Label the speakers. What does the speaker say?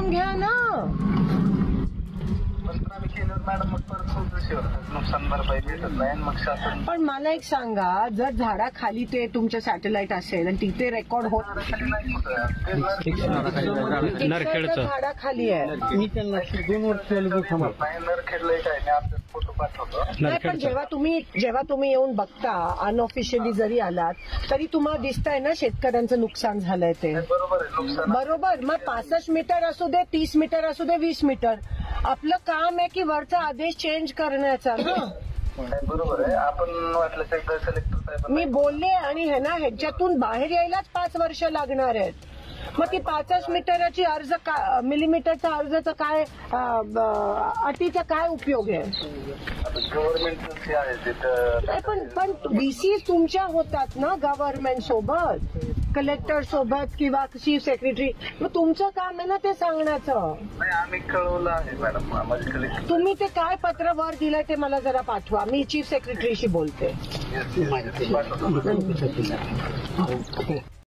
Speaker 1: करून घ्या ना.
Speaker 2: मॅडम मग परत नुकसान भरपाई भेटत नाही मग शासन.
Speaker 1: पण मला एक सांगा, जर झाडाखाली ते तुमचं सॅटेलाइट असेल आणि तिथे रेकॉर्ड होत झाडाखाली आहे,
Speaker 3: मी त्यांना 2 वर्ष
Speaker 2: नरखेडला एक आहे, आपल्याला फोटो पाठवतो.
Speaker 1: नाही पण जेव्हा तुम्ही येऊन बघता अनऑफिशियली जरी आलात तरी तुम्हाला दिसतंय ना शेतकऱ्यांचं नुकसान झालंय ते.
Speaker 2: बरोबर आहे नुकसान.
Speaker 1: बरोबर. मग 65 मीटर असू दे, 30 मीटर असू दे, 20 मीटर, आपलं काम आहे की वरचा आदेश चेंज करण्याचा ना.
Speaker 2: बरोबर आहे. आपण वाटलं एकदा कलेक्टर साहेब
Speaker 1: मी बोलले आणि हे ना ह्याच्यातून बाहेर यायलाच 5 वर्ष लागणार आहेत. मग ती 65 मीटरची अर्ज मिलीमीटरचा अर्जाचा काय अटीचा काय उपयोग आहे.
Speaker 2: गव्हर्नमेंट आहे तिथं.
Speaker 1: पण बीसी तुमच्या होतात ना गव्हर्नमेंट सोबत, कलेक्टर सोबत किंवा चीफ सेक्रेटरी. मग तुमचं काम आहे ना ते सांगण्याचं.
Speaker 2: नाही आम्ही कळवलं आहे मॅडम माझे कलेक्टर.
Speaker 1: तुम्ही ते काय पत्र वर दिलंय ते मला जरा पाठवा, मी चीफ सेक्रेटरीशी बोलते.